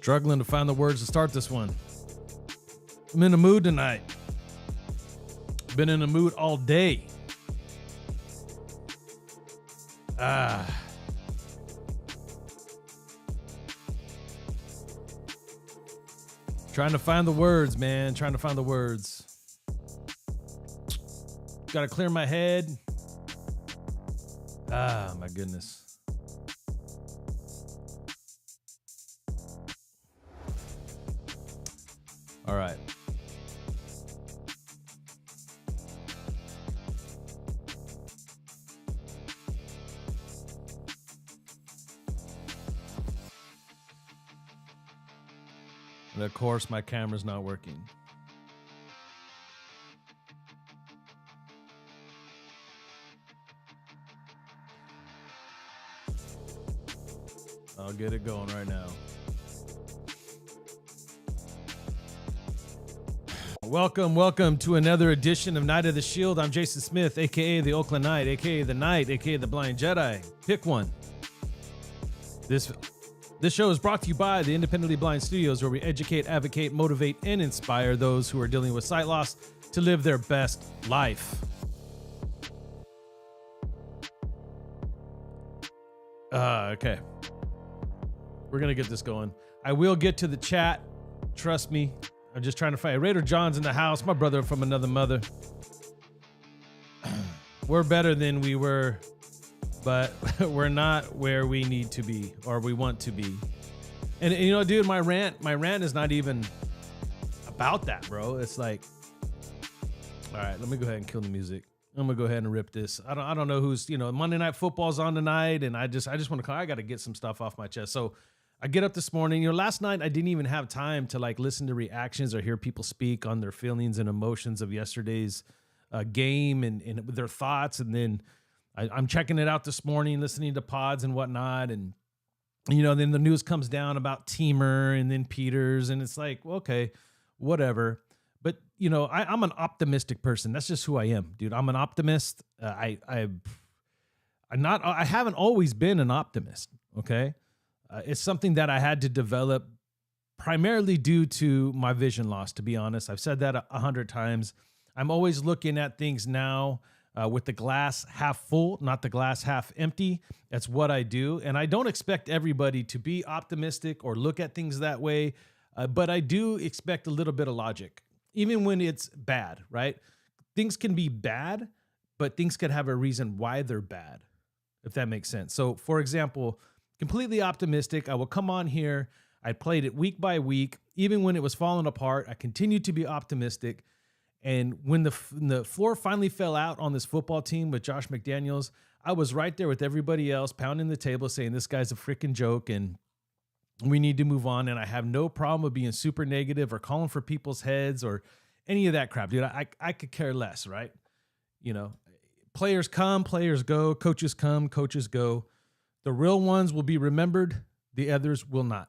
Struggling to find the words to start this one. I'm in the mood tonight. Been in the mood all day. Trying to find the words, man. Trying to find the words. Got to clear my head. My goodness. All right. And of course, my camera's not working. I'll get it going right now. Welcome to another edition of Night of the Shield. I'm Jason Smith, aka the Oakland Knight, aka the Knight, aka the Blind Jedi. Pick one. This show is brought to you by the Independently Blind Studios, where we educate, advocate, motivate, and inspire those who are dealing with sight loss to live their best life. Okay. We're going to get this going. I will get to the chat. Trust me. I'm just trying to fight. Raider John's in the house. My brother from another mother. We're better than we were, but we're not where we need to be or we want to be. And you know, dude, my rant is not even about that, bro. It's like, all right, let me go ahead and kill the music. I'm gonna go ahead and rip this. I don't know who's, Monday Night Football's on tonight, and I just want to call. I got to get some stuff off my chest. So I get up this morning. Last night I didn't even have time to listen to reactions or hear people speak on their feelings and emotions of yesterday's game and their thoughts. And then I'm checking it out this morning, listening to pods and whatnot. And, then the news comes down about Teamer and then Peters. And it's like, well, okay, whatever. But, I'm an optimistic person. That's just who I am, dude. I'm an optimist. I haven't always been an optimist. Okay. It's something that I had to develop primarily due to my vision loss, to be honest. I've said that 100 times. I'm always looking at things now with the glass half full, not the glass half empty. That's what I do. And I don't expect everybody to be optimistic or look at things that way, but I do expect a little bit of logic, even when it's bad, right? Things can be bad, but things could have a reason why they're bad, if that makes sense. So, for example, completely optimistic. I will come on here. I played it week by week. Even when it was falling apart, I continued to be optimistic. And when the floor finally fell out on this football team with Josh McDaniels, I was right there with everybody else, pounding the table saying this guy's a freaking joke and we need to move on. And I have no problem with being super negative or calling for people's heads or any of that crap, dude. I could care less, right? Players come, players go, coaches come, coaches go. The real ones will be remembered. The others will not.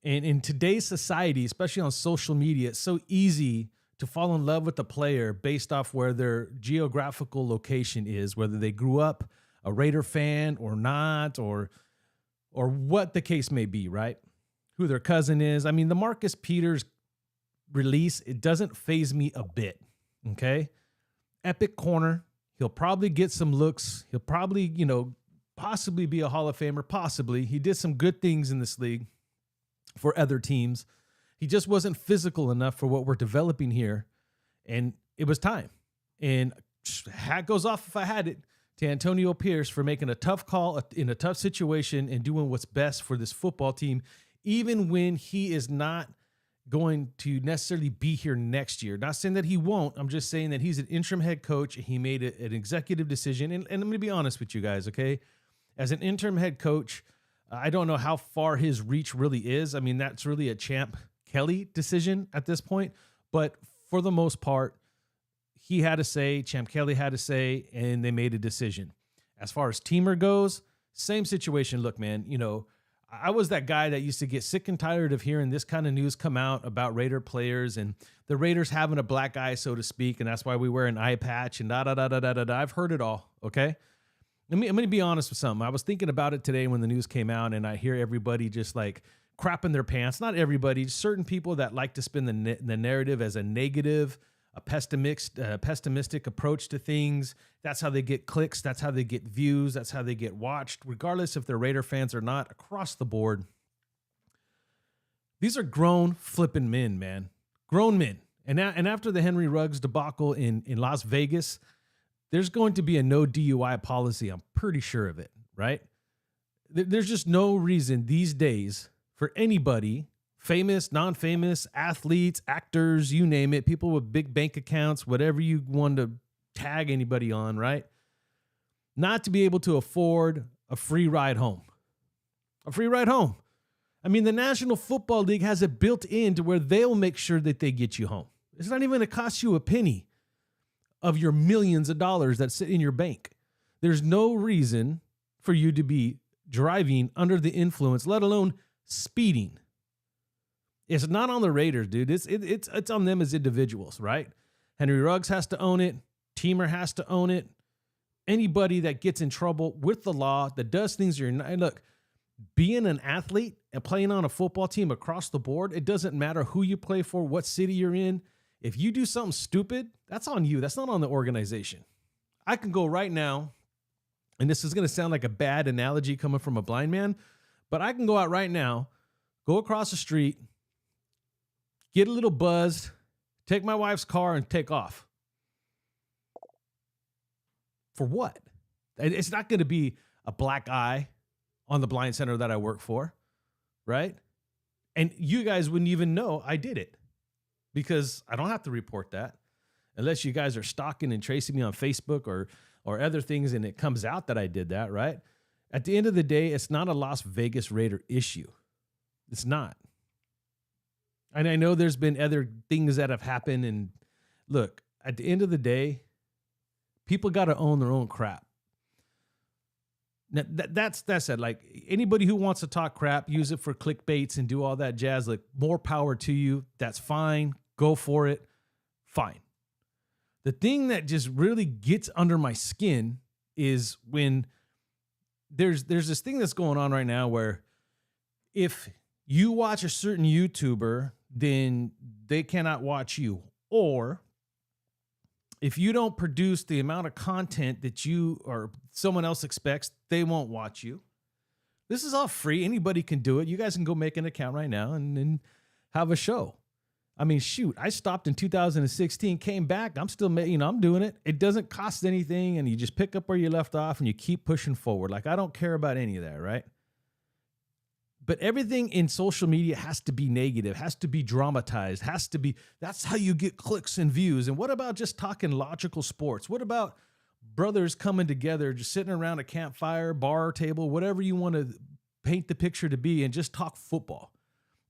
And in today's society, especially on social media, it's so easy to fall in love with a player based off where their geographical location is, whether they grew up a Raider fan or not, or what the case may be, right? Who their cousin is. I mean, the Marcus Peters release, it doesn't faze me a bit, okay? Epic corner. He'll probably get some looks. He'll probably, possibly be a Hall of Famer, possibly. He did some good things in this league for other teams. He just wasn't physical enough for what we're developing here, and it was time. And hat goes off if I had it to Antonio Pierce for making a tough call in a tough situation and doing what's best for this football team, even when he is not going to necessarily be here next year. Not saying that he won't. I'm just saying that he's an interim head coach. He made an executive decision, and I'm going to be honest with you guys, okay? As an interim head coach, I don't know how far his reach really is. I mean, that's really a Champ Kelly decision at this point. But for the most part, he had a say, Champ Kelly had a say, and they made a decision. As far as Teamer goes, same situation. Look, man, I was that guy that used to get sick and tired of hearing this kind of news come out about Raider players and the Raiders having a black eye, so to speak, and that's why we wear an eye patch and da-da-da-da-da-da. I've heard it all, okay? I'm going to be honest with something. I was thinking about it today when the news came out, and I hear everybody just crapping their pants. Not everybody, certain people that like to spin the narrative as a negative, a pessimistic approach to things. That's how they get clicks. That's how they get views. That's how they get watched, regardless if they're Raider fans or not, across the board. These are grown flipping men, man. Grown men. And after the Henry Ruggs debacle in Las Vegas, there's going to be a no DUI policy. I'm pretty sure of it, right? There's just no reason these days for anybody, famous, non-famous, athletes, actors, you name it, people with big bank accounts, whatever you want to tag anybody on, right? Not to be able to afford a free ride home. A free ride home. I mean, the National Football League has it built in to where they'll make sure that they get you home. It's not even going to cost you a penny of your millions of dollars that sit in your bank. There's no reason for you to be driving under the influence, let alone speeding. It's not on the Raiders, dude. It's on them as individuals, right? Henry Ruggs has to own it. Teamer has to own it. Anybody that gets in trouble with the law, that does things you're not, look, being an athlete and playing on a football team across the board, it doesn't matter who you play for, what city you're in. If you do something stupid, that's on you. That's not on the organization. I can go right now, and this is going to sound like a bad analogy coming from a blind man, but I can go out right now, go across the street, get a little buzzed, take my wife's car, and take off. For what? It's not going to be a black eye on the blind center that I work for, right? And you guys wouldn't even know I did it because I don't have to report that unless you guys are stalking and tracing me on Facebook or other things and it comes out that I did that, right? At the end of the day, it's not a Las Vegas Raider issue. It's not. And I know there's been other things that have happened. And look, at the end of the day, people got to own their own crap. Now, that's it. Like anybody who wants to talk crap, use it for clickbaits and do all that jazz, like more power to you. That's fine. Go for it. Fine. The thing that just really gets under my skin is when there's this thing that's going on right now where if you watch a certain YouTuber, then they cannot watch you. Or if you don't produce the amount of content that you or someone else expects, they won't watch you. This is all free. Anybody can do it. You guys can go make an account right now and have a show. I mean, shoot, I stopped in 2016, came back. I'm still, I'm doing it. It doesn't cost anything. And you just pick up where you left off and you keep pushing forward. Like, I don't care about any of that, right? But everything in social media has to be negative, has to be dramatized, that's how you get clicks and views. And what about just talking logical sports? What about brothers coming together, just sitting around a campfire, bar table, whatever you want to paint the picture to be, and just talk football?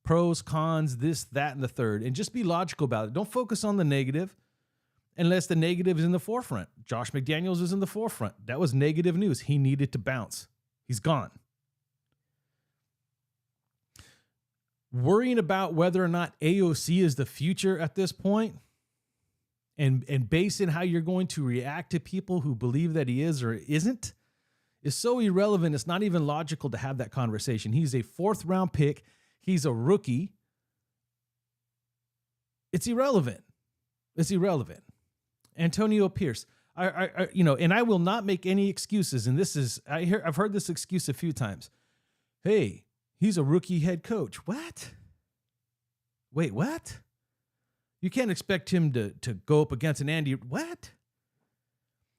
Pros, cons, this, that, and the third, and just be logical about it. Don't focus on the negative unless the negative is in the forefront. Josh McDaniels is in the forefront. That was negative news. He needed to bounce. He's gone. Worrying about whether or not AOC is the future at this point and basing how you're going to react to people who believe that he is or isn't is so irrelevant. It's not even logical to have that conversation. He's a 4th round pick. He's a rookie. It's irrelevant. It's irrelevant. Antonio Pierce, and I will not make any excuses. And I've heard this excuse a few times. Hey, he's a rookie head coach. What? Wait, what? You can't expect him to go up against an Andy. What?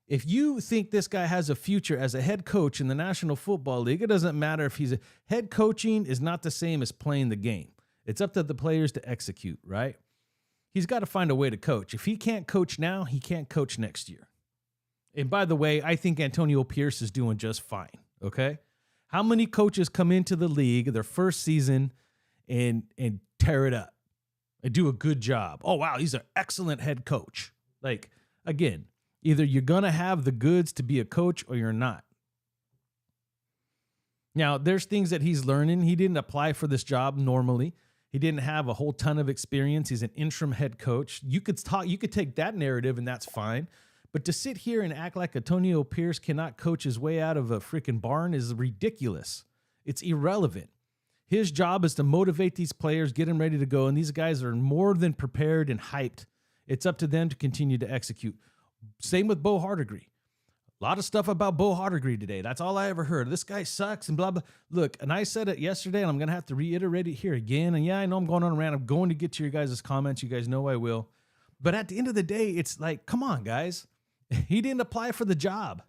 If you think this guy has a future as a head coach in the National Football League, it doesn't matter if he's head coaching is not the same as playing the game. It's up to the players to execute, right? He's got to find a way to coach. If he can't coach now, he can't coach next year. And by the way, I think Antonio Pierce is doing just fine, okay? How many coaches come into the league their first season and tear it up and do a good job? Oh, wow, he's an excellent head coach. Like, again, either you're going to have the goods to be a coach or you're not. Now, there's things that he's learning. He didn't apply for this job normally. He didn't have a whole ton of experience. He's an interim head coach. You could take that narrative and that's fine. But to sit here and act like Antonio Pierce cannot coach his way out of a freaking barn is ridiculous. It's irrelevant. His job is to motivate these players, get them ready to go, and these guys are more than prepared and hyped. It's up to them to continue to execute. Same with Bo Hardegree. A lot of stuff about Bo Hardegree today. That's all I ever heard. This guy sucks and blah, blah. Look, and I said it yesterday, and I'm going to have to reiterate it here again. And yeah, I know I'm going on a rant. I'm going to get to your guys' comments. You guys know I will. But at the end of the day, it's like, come on, guys. He didn't apply for the job.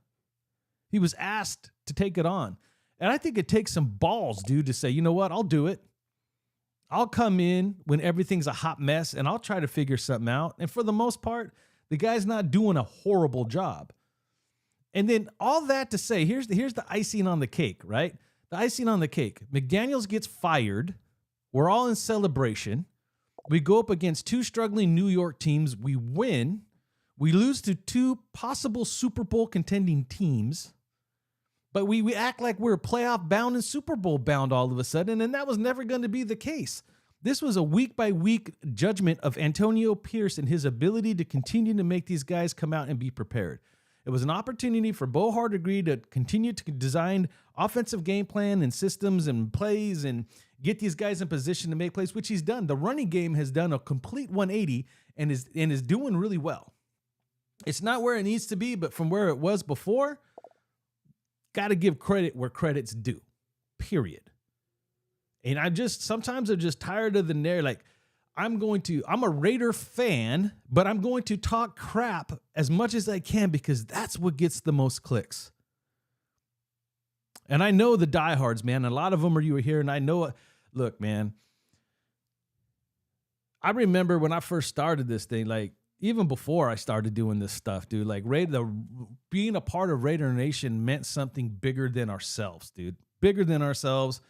He was asked to take it on. And I think it takes some balls, dude, to say, you know what? I'll do it. I'll come in when everything's a hot mess, and I'll try to figure something out. And for the most part, the guy's not doing a horrible job. And then all that to say, here's the icing on the cake, right? The icing on the cake. McDaniels gets fired. We're all in celebration. We go up against two struggling New York teams. We win. We lose to two possible Super Bowl contending teams. But we act like we're playoff bound and Super Bowl bound all of a sudden, and that was never going to be the case. This was a week-by-week judgment of Antonio Pierce and his ability to continue to make these guys come out and be prepared. It was an opportunity for Bo Hardegree to continue to design offensive game plan and systems and plays and get these guys in position to make plays, which he's done. The running game has done a complete 180 and is doing really well. It's not where it needs to be, but from where it was before, got to give credit where credit's due, period. And sometimes I'm just tired of the narrative. Like, I'm a Raider fan, but I'm going to talk crap as much as I can because that's what gets the most clicks. And I know the diehards, man. A lot of them are you here, and I know it. Look, man, I remember when I first started this thing, like even before I started doing this stuff, dude, like being a part of Raider Nation meant something bigger than ourselves, dude, bigger than ourselves.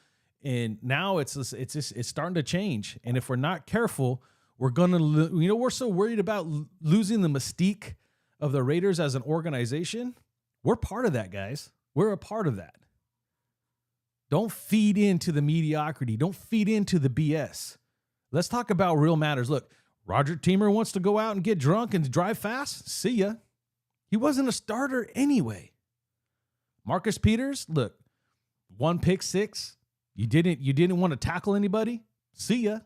And now it's starting to change. And if we're not careful, we're going to, we're so worried about losing the mystique of the Raiders as an organization. We're part of that, guys. We're a part of that. Don't feed into the mediocrity. Don't feed into the BS. Let's talk about real matters. Look, Roger Teamer wants to go out and get drunk and drive fast. See ya. He wasn't a starter anyway. Marcus Peters, look, 1 pick 6. You didn't want to tackle anybody? See ya.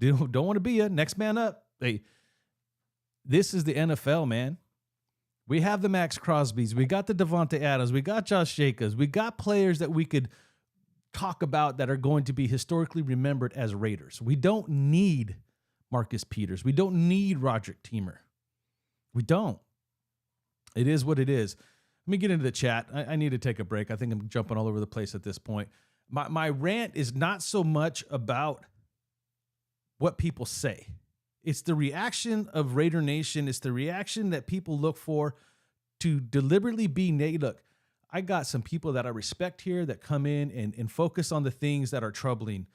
Don't want to be ya. Next man up. Hey, this is the NFL, man. We have the Max Crosbys. We got the Devontae Adams. We got Josh Jacobs. We got players that we could talk about that are going to be historically remembered as Raiders. We don't need Marcus Peters. We don't need Roger Teamer. We don't. It is what it is. Let me get into the chat. I need to take a break. I think I'm jumping all over the place at this point. My rant is not so much about what people say. It's the reaction of Raider Nation. It's the reaction that people look for to deliberately be negative. Look, I got some people that I respect here that come in and focus on the things that are troubling,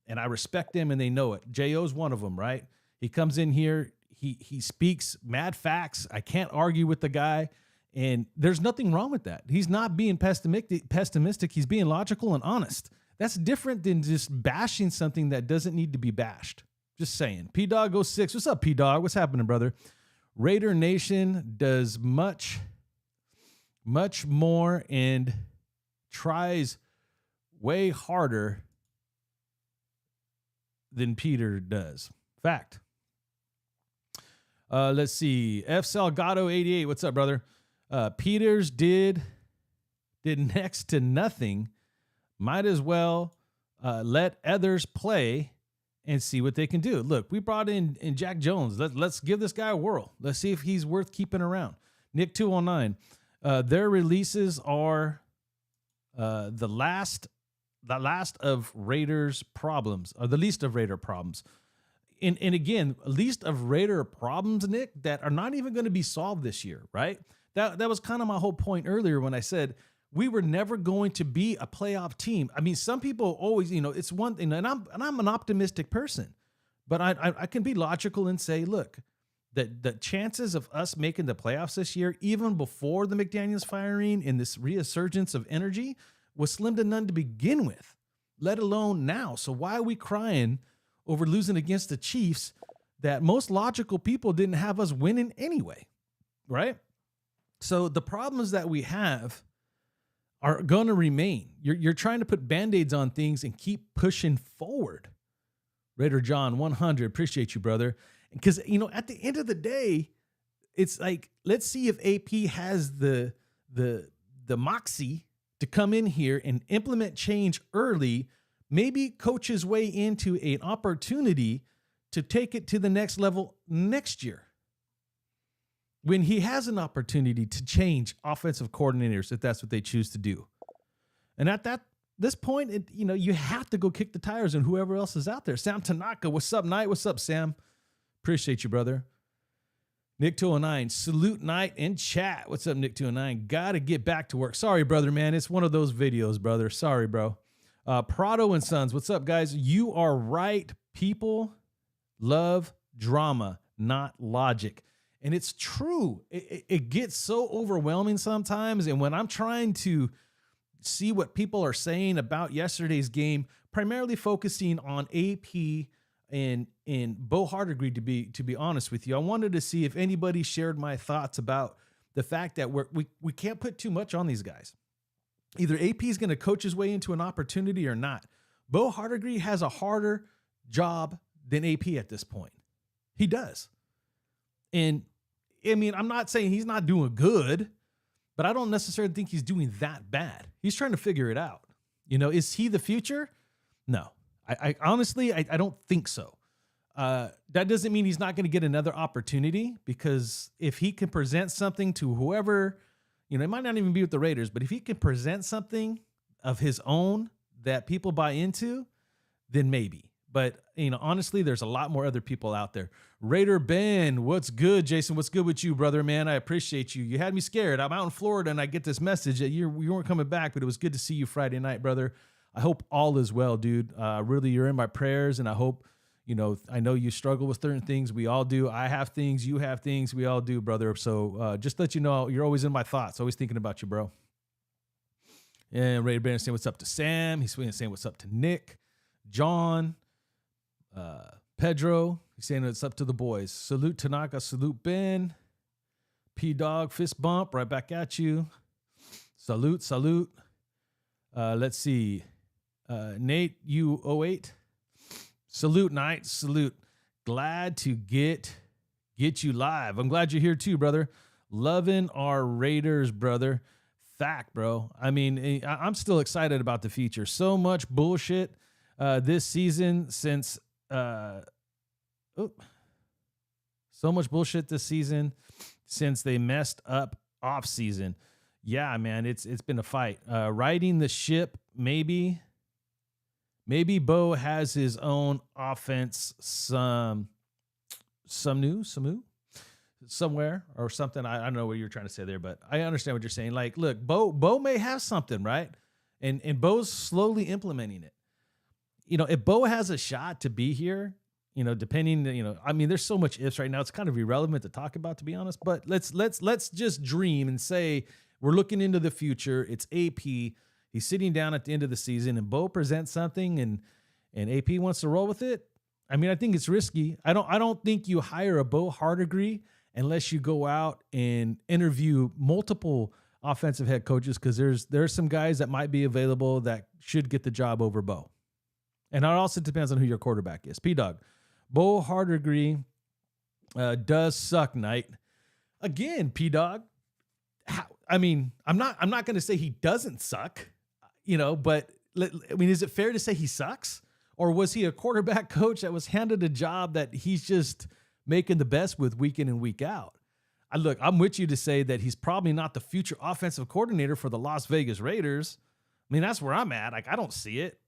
and I respect them and they know it. J.O.'s one of them, right? He comes in here. He speaks mad facts. I can't argue with the guy. And there's nothing wrong with that. He's not being pessimistic. He's being logical and honest. That's different than just bashing something that doesn't need to be bashed. Just saying. P-Dog 06. What's up, P-Dog? What's happening, brother? Raider Nation does much more and tries way harder than Peter does. Fact. Let's see. F. Salgado 88. What's up, brother? Peters did next to nothing. Might as well let others play and see what they can do. Look, we brought in Jack Jones. Let's give this guy a whirl. Let's see if he's worth keeping around. Nick 209. Their releases are the last of Raiders problems, or the least of Raider problems. And again, least of Raider problems, Nick, that are not even going to be solved this year, right? That was kind of my whole point earlier when I said we were never going to be a playoff team. I mean, some people always, it's one thing, and I'm an optimistic person, but I can be logical and say, look, the chances of us making the playoffs this year, even before the McDaniels firing and this resurgence of energy, was slim to none to begin with, let alone now. So why are we crying over losing against the Chiefs that most logical people didn't have us winning anyway, right? So the problems that we have are going to remain. You're trying to put Band-Aids on things and keep pushing forward. Raider John 100, appreciate you, brother. Because, at the end of the day, it's like, let's see if AP has the moxie to come in here and implement change early, maybe coach his way into an opportunity to take it to the next level next year, when he has an opportunity to change offensive coordinators, if that's what they choose to do. And at this point, you have to go kick the tires on whoever else is out there. Sam Tanaka, what's up, Knight? What's up, Sam? Appreciate you, brother. Nick 209, salute Knight in chat. What's up, Nick 209? Gotta get back to work. Sorry, brother, man. It's one of those videos, brother. Sorry, bro. Prado and Sons, what's up, guys? You are right. People love drama, not logic. And it's true. It gets so overwhelming sometimes. And when I'm trying to see what people are saying about yesterday's game, primarily focusing on AP and Bo Hardegree, to be honest with you, I wanted to see if anybody shared my thoughts about the fact that we can't put too much on these guys. Either AP is going to coach his way into an opportunity or not. Bo Hardegree has a harder job than AP at this point. He does. And I mean, I'm not saying he's not doing good, but I don't necessarily think he's doing that bad. He's trying to figure it out. Is he the future? No, I honestly, I don't think so. That doesn't mean he's not going to get another opportunity, because if he can present something to whoever, it might not even be with the Raiders, but if he can present something of his own that people buy into, then maybe. But, honestly, there's a lot more other people out there. Raider Ben, what's good? Jason, what's good with you, brother, man? I appreciate you. You had me scared. I'm out in Florida, and I get this message that you weren't coming back, but it was good to see you Friday night, brother. I hope all is well, dude. Really, you're in my prayers, and I hope, I know you struggle with certain things. We all do. I have things. You have things. We all do, brother. So just let you know, you're always in my thoughts. Always thinking about you, bro. And Raider Ben is saying what's up to Sam. He's saying what's up to Nick, John, Pedro. He's saying it's up to the boys. Salute Tanaka, salute Ben. P-Dog, fist bump, right back at you. Salute. Let's see. Nate, U08. Salute, Knight, salute. Glad to get you live. I'm glad you're here too, brother. Loving our Raiders, brother. Fact, bro. I mean, I'm still excited about the future. So much bullshit this season since so much bullshit this season since they messed up off season. Yeah, man, it's been a fight. Riding the ship, maybe Bo has his own offense somewhere or something. I don't know what you're trying to say there, but I understand what you're saying. Like, look, Bo may have something, right? And Bo's slowly implementing it. If Bo has a shot to be here, depending, I mean, there's so much ifs right now. It's kind of irrelevant to talk about, to be honest, but let's just dream and say we're looking into the future. It's AP. He's sitting down at the end of the season and Bo presents something and AP wants to roll with it. I mean, I think it's risky. I don't think you hire a Bo Hardegree unless you go out and interview multiple offensive head coaches, because there's some guys that might be available that should get the job over Bo. And it also depends on who your quarterback is. P-Dog, Bo Hardegree does suck, Knight. Again, P-Dog, I mean, I'm not going to say he doesn't suck, but I mean, is it fair to say he sucks? Or was he a quarterback coach that was handed a job that he's just making the best with week in and week out? I'm with you to say that he's probably not the future offensive coordinator for the Las Vegas Raiders. I mean, that's where I'm at. Like, I don't see it,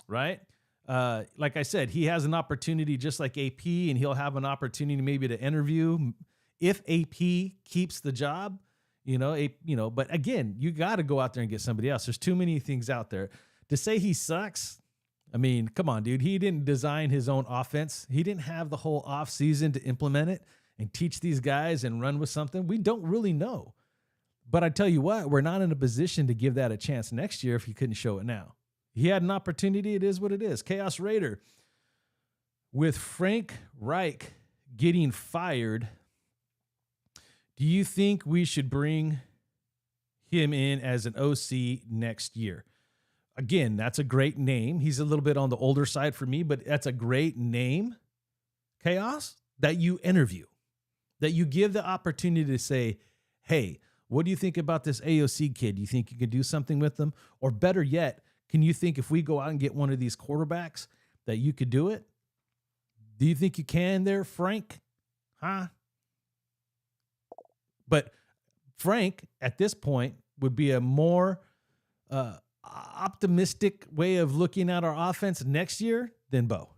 right? Like I said, he has an opportunity just like AP, and he'll have an opportunity maybe to interview if AP keeps the job, but again, you got to go out there and get somebody else. There's too many things out there to say he sucks. I mean, come on, dude. He didn't design his own offense. He didn't have the whole off season to implement it and teach these guys and run with something. We don't really know, but I tell you what, we're not in a position to give that a chance next year if he couldn't show it now. He had an opportunity. It is what it is. Chaos Raider. With Frank Reich getting fired, do you think we should bring him in as an OC next year. Again, that's a great name. He's a little bit on the older side for me, but that's a great name, Chaos, that you interview, that you give the opportunity to say, hey, what do you think about this AOC kid? Do you think you could do something with them? Or better yet, can you think if we go out and get one of these quarterbacks that you could do it? Do you think you can there, Frank? Huh? But Frank, at this point, would be a more optimistic way of looking at our offense next year than Bo.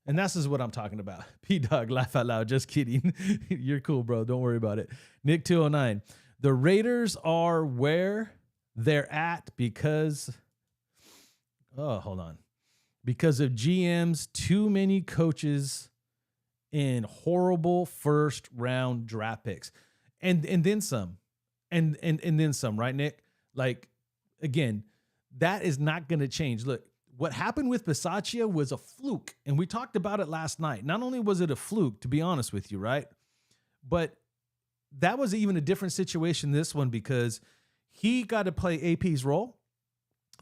And this is what I'm talking about. P-Dog, laugh out loud. Just kidding. You're cool, bro. Don't worry about it. Nick 209. The Raiders are where they're at because, hold on. Because of GM's too many coaches and horrible first round draft picks. And then some. And then some, right, Nick? Like, again, that is not going to change. Look, what happened with Bisaccia was a fluke, and we talked about it last night. Not only was it a fluke, to be honest with you, right? But that was even a different situation, this one, because he got to play AP's role.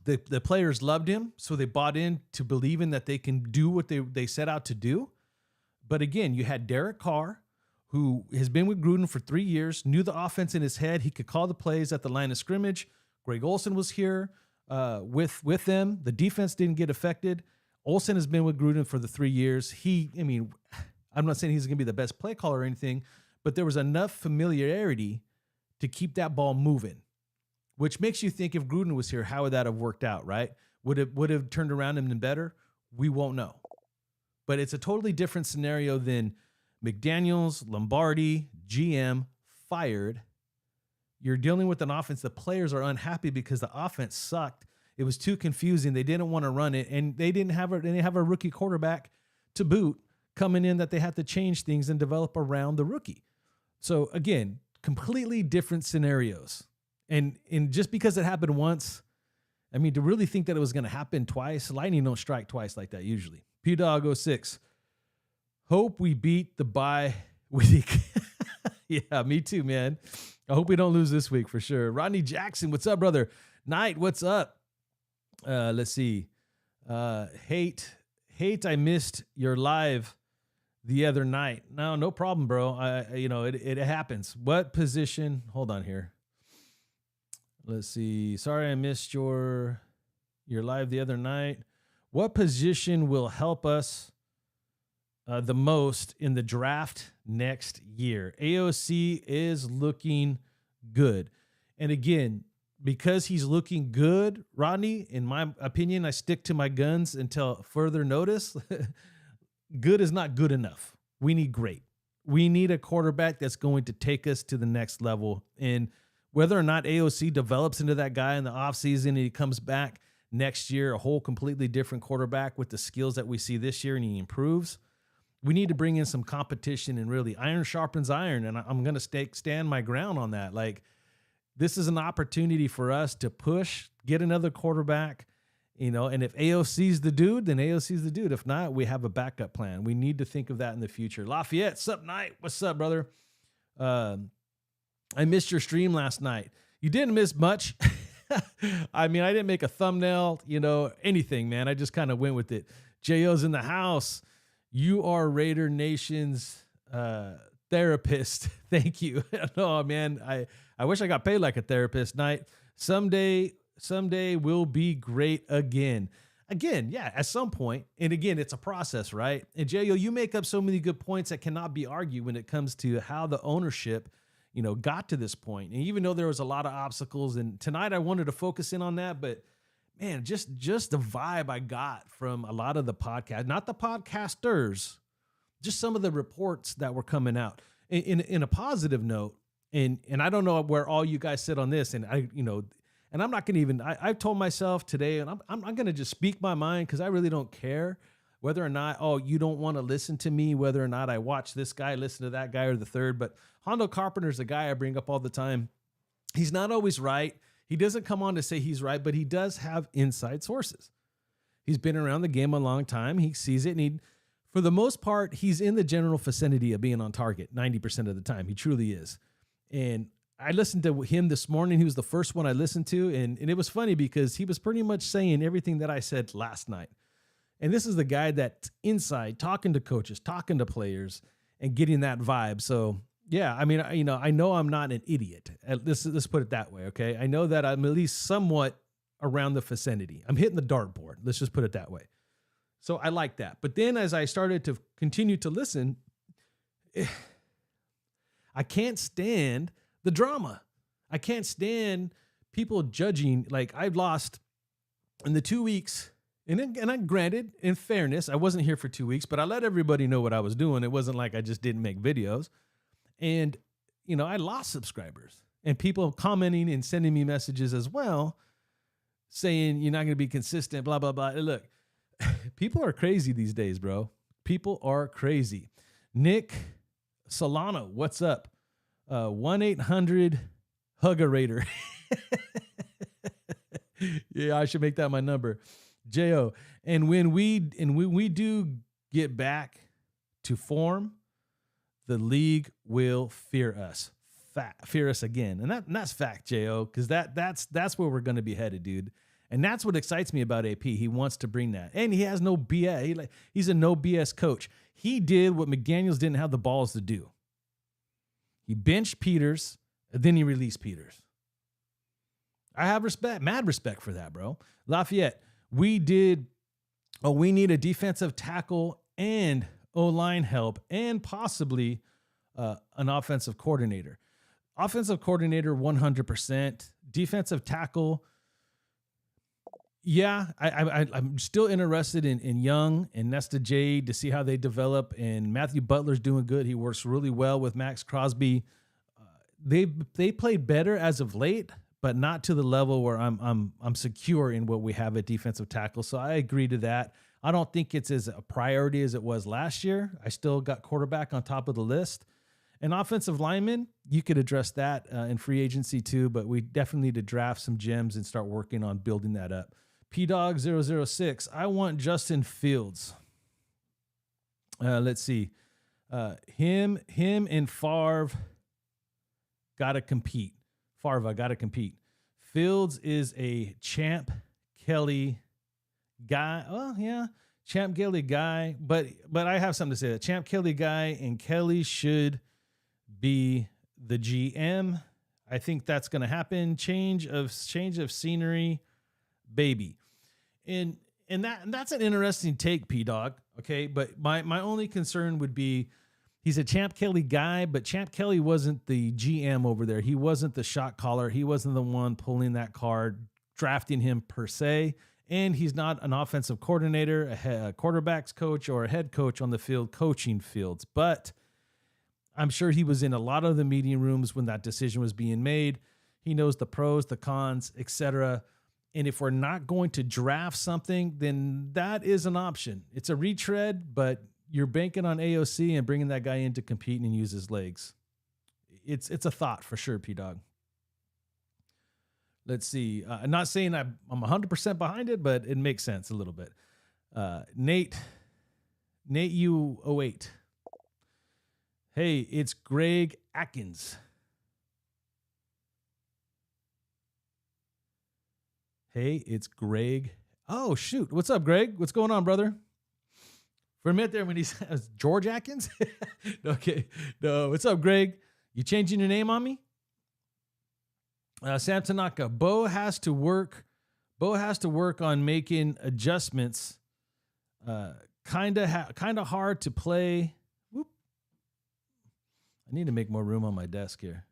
The players loved him, so they bought into believing that they can do what they set out to do. But again, you had Derek Carr, who has been with Gruden for 3 years, knew the offense in his head. He could call the plays at the line of scrimmage. Greg Olsen was here with them. The defense didn't get affected. Olsen has been with Gruden for the 3 years. I'm not saying he's going to be the best play caller or anything, but there was enough familiarity to keep that ball moving, which makes you think if Gruden was here, how would that have worked out, right? Would it have turned around and been better? We won't know. But it's a totally different scenario than McDaniels, Lombardi, GM, fired. You're dealing with an offense. The players are unhappy because the offense sucked. It was too confusing. They didn't want to run it, and they didn't have a rookie quarterback to boot coming in that they had to change things and develop around the rookie. So again, completely different scenarios. And just because it happened once, I mean, to really think that it was going to happen twice, lightning don't strike twice like that usually. P-Dog 06. Hope we beat the bye week. Yeah, me too, man. I hope we don't lose this week for sure. Rodney Jackson, what's up, brother? Knight, what's up? Let's see. Hate, I missed your live the other night. No problem, bro. It happens. What position? Hold on here. Let's see. Sorry, I missed your live the other night. What position will help us the most in the draft next year? AOC is looking good. And again, because he's looking good, Rodney, in my opinion, I stick to my guns until further notice. Good is not good enough. We need great. We need a quarterback that's going to take us to the next level. And whether or not AOC develops into that guy in the offseason and he comes back next year, a whole completely different quarterback with the skills that we see this year, and he improves, we need to bring in some competition, and really iron sharpens iron. And I'm going to stand my ground on that. Like, this is an opportunity for us to push, get another quarterback, and if AOC's the dude, then AOC's the dude. If not, we have a backup plan. We need to think of that in the future. Lafayette, sup, Knight? What's up, brother? I missed your stream last night. You didn't miss much. I mean, I didn't make a thumbnail, anything, man. I just kind of went with it. J.O.'s in the house. You are Raider Nation's therapist. Thank you. No, man, I wish I got paid like a therapist. Night. Someday we'll be great again. Again, yeah, at some point. And again, it's a process, right? And J.O., you make up so many good points that cannot be argued when it comes to how the ownership got to this point. And even though there was a lot of obstacles, and tonight I wanted to focus in on that, but man, just the vibe I got from a lot of the podcast, not the podcasters, just some of the reports that were coming out in a positive note. And I don't know where all you guys sit on this. And and I'm not going to even, I've told myself today, and I'm going to just speak my mind, because I really don't care whether or not, you don't want to listen to me, whether or not I watch this guy, listen to that guy or the third. But Hondo Carpenter's a guy I bring up all the time. He's not always right. He doesn't come on to say he's right, but he does have inside sources. He's been around the game a long time. He sees it, and for the most part, he's in the general vicinity of being on target 90% of the time. He truly is. And I listened to him this morning. He was the first one I listened to. And it was funny because he was pretty much saying everything that I said last night. And this is the guy that's inside talking to coaches, talking to players, and getting that vibe. So, yeah, I mean, I know I'm not an idiot. Let's put it that way, okay? I know that I'm at least somewhat around the vicinity. I'm hitting the dartboard. Let's just put it that way. So I like that. But then as I started to continue to listen, I can't stand the drama. I can't stand people judging. Like, I've lost in the 2 weeks. And I granted, in fairness, I wasn't here for 2 weeks, but I let everybody know what I was doing. It wasn't like I just didn't make videos. And, I lost subscribers and people commenting and sending me messages as well, saying you're not going to be consistent, blah, blah, blah. Look, people are crazy these days, bro. People are crazy. Nick Solano, what's up? 1-800-HUGARATOR. Yeah, I should make that my number. J.O. And when we do get back to form, the league will fear us. Fear us again. And that's fact, J.O., because that's where we're going to be headed, dude. And that's what excites me about AP. He wants to bring that. And he has no BS. He's a no BS coach. He did what McDaniels didn't have the balls to do. He benched Peters, and then he released Peters. I have mad respect for that, bro. Lafayette, we need a defensive tackle and O-line help and possibly an offensive coordinator. Offensive coordinator, 100%. Defensive tackle, yeah, I'm still interested in Young and Nesta Jade to see how they develop. And Matthew Butler's doing good. He works really well with Max Crosby. They played better as of late, but not to the level where I'm secure in what we have at defensive tackle. So I agree to that. I don't think it's as a priority as it was last year. I still got quarterback on top of the list. And offensive lineman, you could address that in free agency too, but we definitely need to draft some gems and start working on building that up. PDog006, I want Justin Fields. Let's see. Him and Favre got to compete. Fields is a Champ Kelly guy. Oh, yeah. Champ Kelly guy. But I have something to say. Champ Kelly guy, and Kelly should be the GM. I think that's going to happen. Change of scenery, baby. And that's an interesting take, P-Dog. Okay, but my only concern would be he's a Champ Kelly guy, but Champ Kelly wasn't the GM over there. He wasn't the shot caller. He wasn't the one pulling that card, drafting him per se. And he's not an offensive coordinator, a quarterback's coach, or a head coach on the field coaching Fields. But I'm sure he was in a lot of the meeting rooms when that decision was being made. He knows the pros, the cons, etc. And if we're not going to draft something, then that is an option. It's a retread, but you're banking on AOC and bringing that guy in to compete and use his legs. It's a thought for sure, P-Dog. Let's see. I'm not saying I'm 100% behind it, but it makes sense a little bit. Nate U08. Hey, it's Greg Atkins. Hey, it's Greg. Oh, shoot. What's up, Greg? What's going on, brother? For a minute there when he says George Atkins? Okay. No, what's up, Greg? You changing your name on me? Sam Tanaka. Bo has to work on making adjustments. Kind of hard to play. Whoop. I need to make more room on my desk here.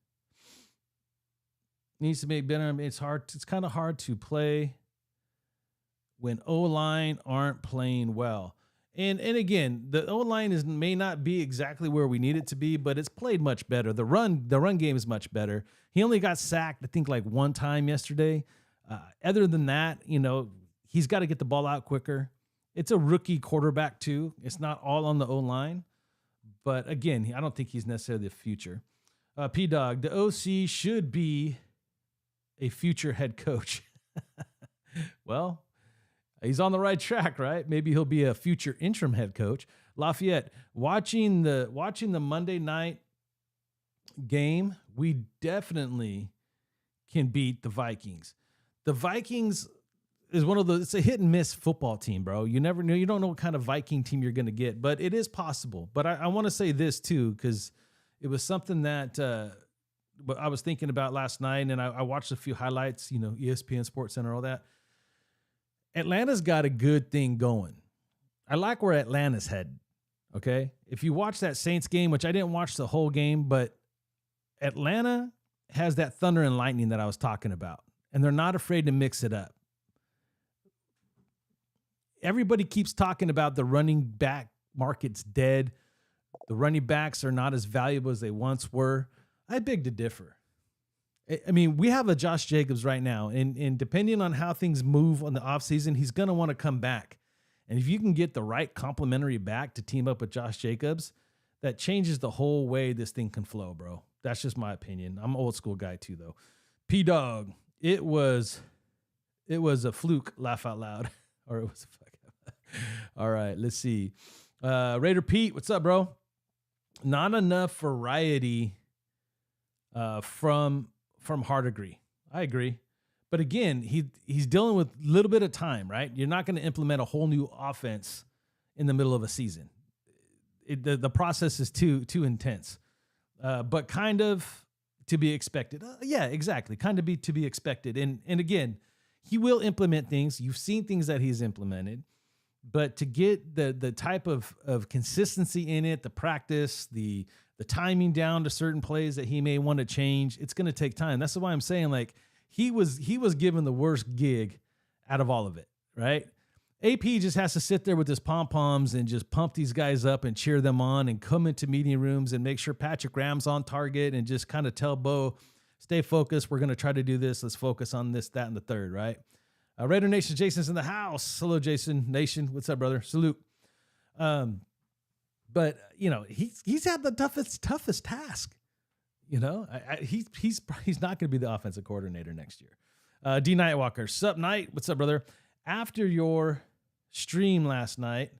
Needs to make better. It's kind of hard to play when O-line aren't playing well. And again, the O-line may not be exactly where we need it to be, but it's played much better. The run game is much better. He only got sacked, I think, like one time yesterday. Other than that, he's got to get the ball out quicker. It's a rookie quarterback too. It's not all on the O-line. But again, I don't think he's necessarily the future. P-Dog, the OC should be a future head coach. Well, he's on the right track, right? Maybe he'll be a future interim head coach. Lafayette, watching the Monday night game, we definitely can beat the Vikings. The Vikings is one of the, it's a hit and miss football team, bro. You never know. You don't know what kind of Viking team you're going to get, but it is possible. But I want to say this too, because it was something that I was thinking about last night, and I watched a few highlights, ESPN Sports Center, all that. Atlanta's got a good thing going. I like where Atlanta's headed. Okay. If you watch that Saints game, which I didn't watch the whole game, but Atlanta has that thunder and lightning that I was talking about, and they're not afraid to mix it up. Everybody keeps talking about the running back market's dead. The running backs are not as valuable as they once were. I beg to differ. I mean, we have a Josh Jacobs right now, and depending on how things move on the offseason, he's going to want to come back. And if you can get the right complimentary back to team up with Josh Jacobs, that changes the whole way this thing can flow, bro. That's just my opinion. I'm an old school guy too, though. P-Dog, it was a fluke, laugh out loud. Or it was a fuck. All right, let's see. Raider Pete, what's up, bro? Not enough variety from Hardegree. I agree. But again, he's dealing with a little bit of time, right? You're not going to implement a whole new offense in the middle of a season. The process is too intense. But kind of to be expected. Yeah, exactly. Kind of to be expected. And again, he will implement things. You've seen things that he's implemented. But to get the type of consistency in it, the practice, the timing down to certain plays that he may want to change, it's going to take time. That's why I'm saying, like, he was given the worst gig out of all of it, right? AP just has to sit there with his pom-poms and just pump these guys up and cheer them on and come into meeting rooms and make sure Patrick Graham's on target and just kind of tell Bo, stay focused. We're going to try to do this. Let's focus on this, that, and the third, right? Raider Nation, Jason's in the house. Hello, Jason Nation. What's up, brother? Salute. But he's had the toughest task. He's not going to be the offensive coordinator next year. D Nightwalker, sup Night? What's up, brother? After your stream last night,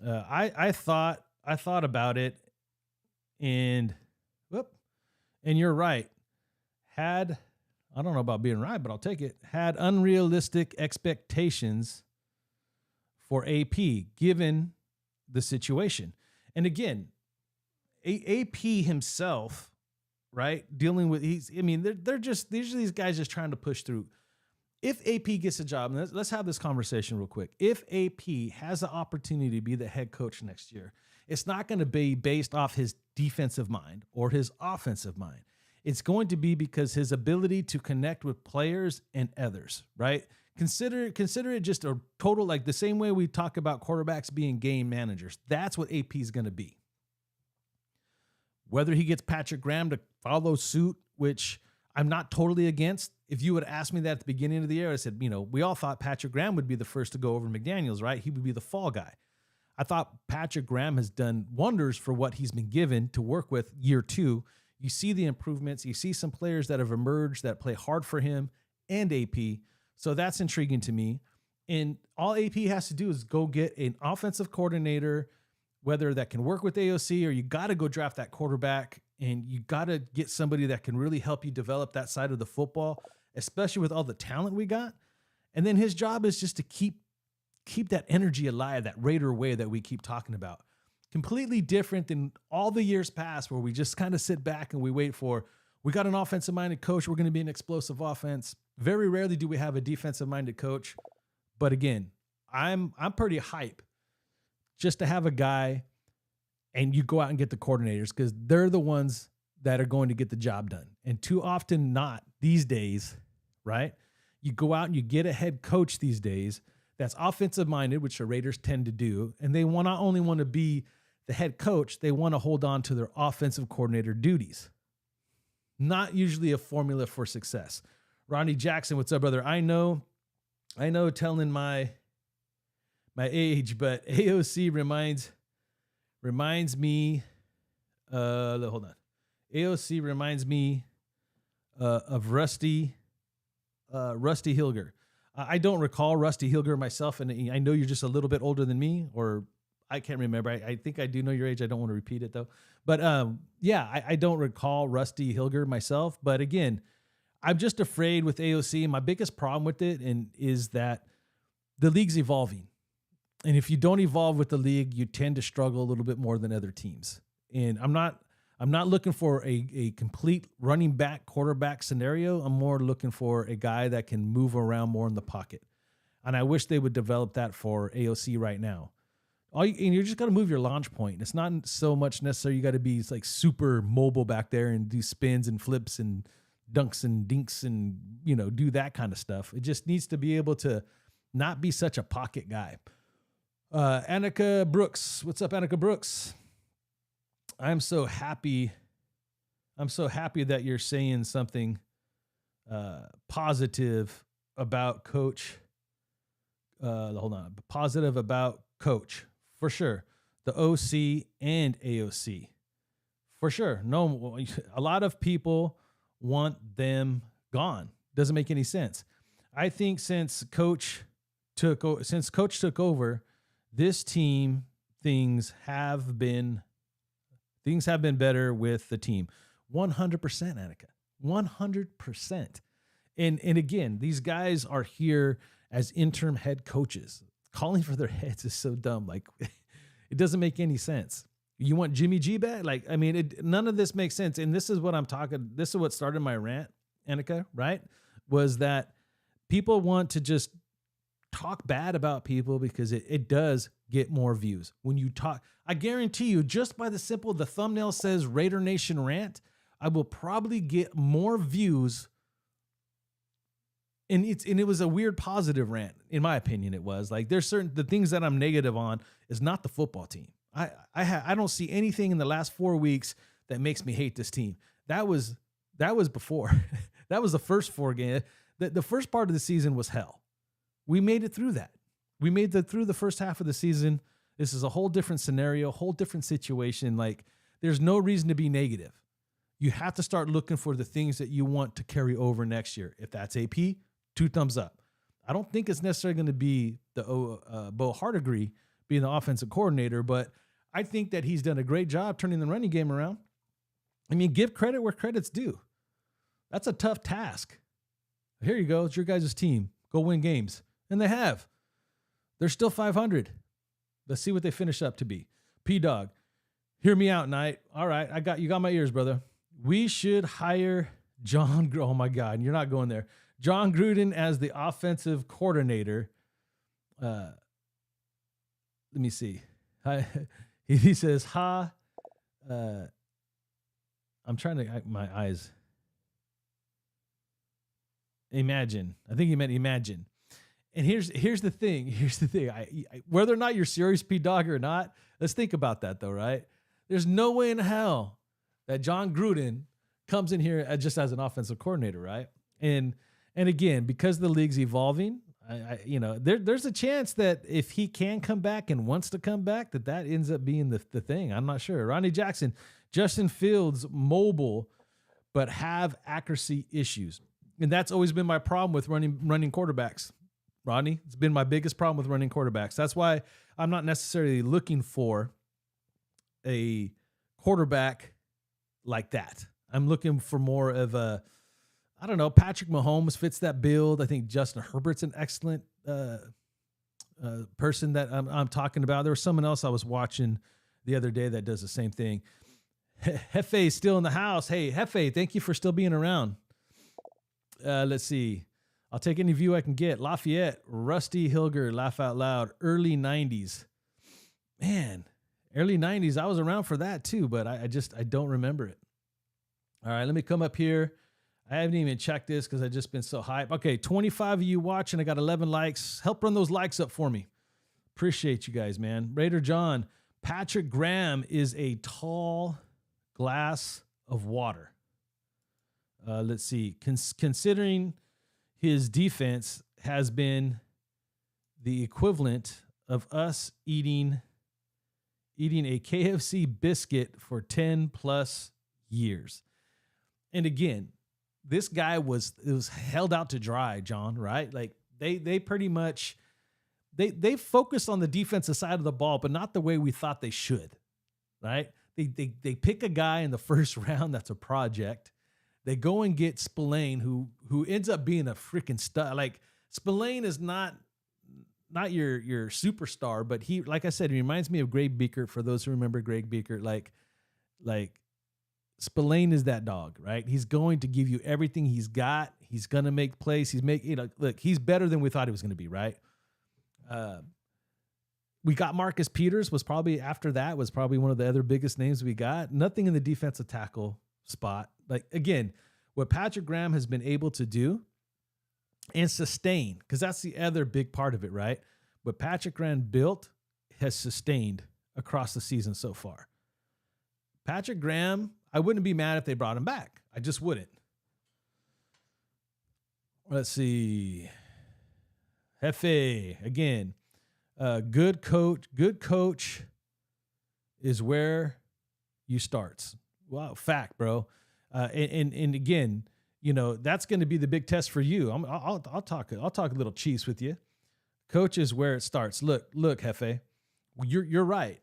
I thought about it, and you're right. I don't know about being right, but I'll take it. Had unrealistic expectations for AP given the situation. And again, AP himself, right, dealing with they're just these guys just trying to push through. If AP gets a job, and let's have this conversation real quick. If AP has the opportunity to be the head coach next year, it's not going to be based off his defensive mind or his offensive mind. It's going to be because his ability to connect with players and others, right? Consider it just a total, like the same way we talk about quarterbacks being game managers. That's what AP is going to be. Whether he gets Patrick Graham to follow suit, which I'm not totally against. If you would ask me that at the beginning of the year, I said, we all thought Patrick Graham would be the first to go over McDaniels, right? He would be the fall guy. I thought Patrick Graham has done wonders for what he's been given to work with year two. You see the improvements. You see some players that have emerged that play hard for him and AP. So that's intriguing to me. And all AP has to do is go get an offensive coordinator, whether that can work with AOC, or you got to go draft that quarterback, and you got to get somebody that can really help you develop that side of the football, especially with all the talent we got. And then his job is just to keep that energy alive, that Raider way that we keep talking about. Completely different than all the years past where we just kind of sit back and we wait for, we got an offensive-minded coach, we're going to be an explosive offense. Very rarely do we have a defensive-minded coach. But again, I'm pretty hype just to have a guy and you go out and get the coordinators, because they're the ones that are going to get the job done. And too often not these days, right? You go out and you get a head coach these days that's offensive-minded, which the Raiders tend to do, and they not only want to be the head coach, they want to hold on to their offensive coordinator duties. Not usually a formula for success. Ronnie Jackson, what's up, brother? I know telling my age, but AOC reminds me, hold on. AOC reminds me of Rusty Hilger. I don't recall Rusty Hilger myself, and I know you're just a little bit older than me, or I can't remember. I think I do know your age. I don't want to repeat it though. But yeah, I don't recall Rusty Hilger myself. But again, I'm just afraid with AOC. My biggest problem with it is that the league's evolving. And if you don't evolve with the league, you tend to struggle a little bit more than other teams. And I'm not looking for a complete running back, quarterback scenario. I'm more looking for a guy that can move around more in the pocket. And I wish they would develop that for AOC right now. And you're just got to move your launch point. It's not so much necessary. You got to be like super mobile back there and do spins and flips and dunks and dinks and, do that kind of stuff. It just needs to be able to not be such a pocket guy. Annika Brooks. What's up, Annika Brooks? I'm so happy that you're saying something positive about Coach. Positive about Coach for sure. The OC and AOC for sure. No, a lot of people want them gone. Doesn't make any sense. I think since Coach took over, this team things have been better with the team. 100%, Annika. 100%. And again, these guys are here as interim head coaches. Calling for their heads is so dumb. Like, it doesn't make any sense. You want Jimmy G back? Like, I mean, none of this makes sense. And this is what I'm talking. This is what started my rant, Annika, right? Was that people want to just talk bad about people because it does get more views. When you talk, I guarantee you, just by the thumbnail says Raider Nation Rant, I will probably get more views. And it was a weird positive rant, in my opinion. It was like the things that I'm negative on is not the football team. I don't see anything in the last 4 weeks that makes me hate this team. That was before. That was the first 4 games. The first part of the season was hell. We made it through that. We made it through the first half of the season. This is a whole different scenario, whole different situation. Like, there's no reason to be negative. You have to start looking for the things that you want to carry over next year. If that's AP, 2 thumbs up. I don't think it's necessarily going to be the Bo Hardigree being the offensive coordinator, but I think that he's done a great job turning the running game around. I mean, give credit where credit's due. That's a tough task. Here you go. It's your guys' team. Go win games. And they have. They're still 500. Let's see what they finish up to be. P-Dog, hear me out, Knight. All right, you got my ears, brother. We should hire John. Oh, my God. You're not going there. John Gruden as the offensive coordinator. Let me see. He says, I'm trying to, my eyes. Imagine. I think he meant imagine. And here's the thing. Whether or not you're serious, P-Dog, or not, let's think about that, though, right? There's no way in hell that John Gruden comes in here just as an offensive coordinator, right? And again, because the league's evolving, there's a chance that if he can come back and wants to come back, that ends up being the thing. I'm not sure. Ronnie Jackson, Justin Fields, mobile, but have accuracy issues. And that's always been my problem with running quarterbacks. Rodney, it's been my biggest problem with running quarterbacks. That's why I'm not necessarily looking for a quarterback like that. I'm looking for more of Patrick Mahomes fits that build. I think Justin Herbert's an excellent person that I'm talking about. There was someone else I was watching the other day that does the same thing. Hefe is still in the house. Hey, Hefe, thank you for still being around. Let's see. I'll take any view I can get. Lafayette, Rusty Hilger, laugh out loud. Early 90s. Man, early 90s. I was around for that too, but I don't remember it. All right, let me come up here. I haven't even checked this because I've just been so hyped. Okay, 25 of you watching. I got 11 likes. Help run those likes up for me. Appreciate you guys, man. Raider John, Patrick Graham is a tall glass of water. Let's see. Considering his defense has been the equivalent of us eating a KFC biscuit for 10 plus years. And again, this guy was held out to dry, John, right? Like they pretty much they focus on the defensive side of the ball, but not the way we thought they should, right? They pick a guy in the first round that's a project. They go and get Spillane, who ends up being a freaking stud. Like Spillane is not your superstar, but he, like I said, he reminds me of Greg Biekert. For those who remember Greg Biekert, like Spillane is that dog, right? He's going to give you everything he's got. He's going to make plays. Look, he's better than we thought he was going to be, right? We got Marcus Peters was probably one of the other biggest names we got. Nothing in the defensive tackle spot. Like, again, what Patrick Graham has been able to do and sustain, because that's the other big part of it, right? What Patrick Graham built has sustained across the season so far. Patrick Graham, I wouldn't be mad if they brought him back. I just wouldn't. Let's see. Hefe, again, good coach is where you starts. Wow, fact, bro. And again, you know, that's going to be the big test for you. I'll talk a little Chiefs with you. Coach is where it starts. Look, Hefe, you're right.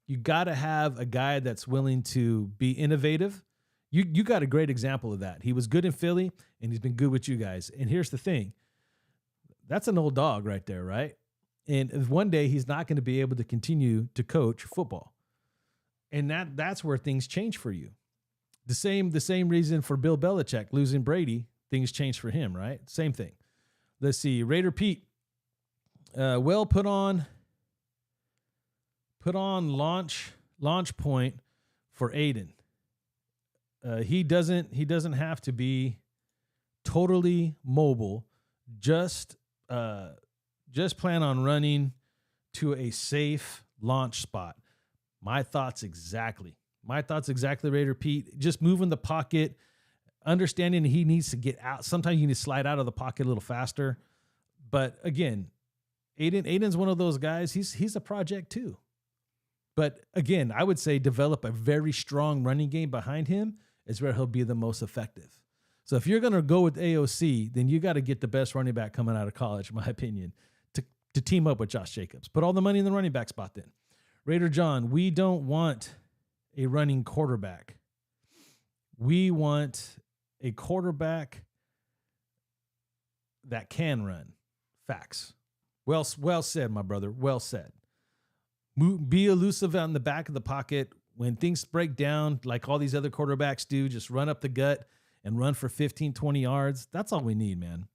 You got to have a guy that's willing to be innovative. You got a great example of that. He was good in Philly, and he's been good with you guys. And here's the thing. That's an old dog right there, right? And one day he's not going to be able to continue to coach football. And that's where things change for you. The same reason for Bill Belichick losing Brady, things changed for him, right? Same thing. Let's see. Raider Pete. Well, put on launch point for Aiden. He doesn't have to be totally mobile. Just plan on running to a safe launch spot. My thoughts exactly, Raider Pete. Just move in the pocket, understanding he needs to get out. Sometimes you need to slide out of the pocket a little faster. But again, Aiden's one of those guys. He's a project too. But again, I would say develop a very strong running game behind him is where he'll be the most effective. So if you're going to go with AOC, then you got to get the best running back coming out of college, in my opinion, to team up with Josh Jacobs. Put all the money in the running back spot then. Raider John, we don't want a running quarterback. We want a quarterback that can run. Facts. Well said, my brother. Well said. Be elusive out in the back of the pocket. When things break down, like all these other quarterbacks do, just run up the gut and run for 15, 20 yards. That's all we need, man.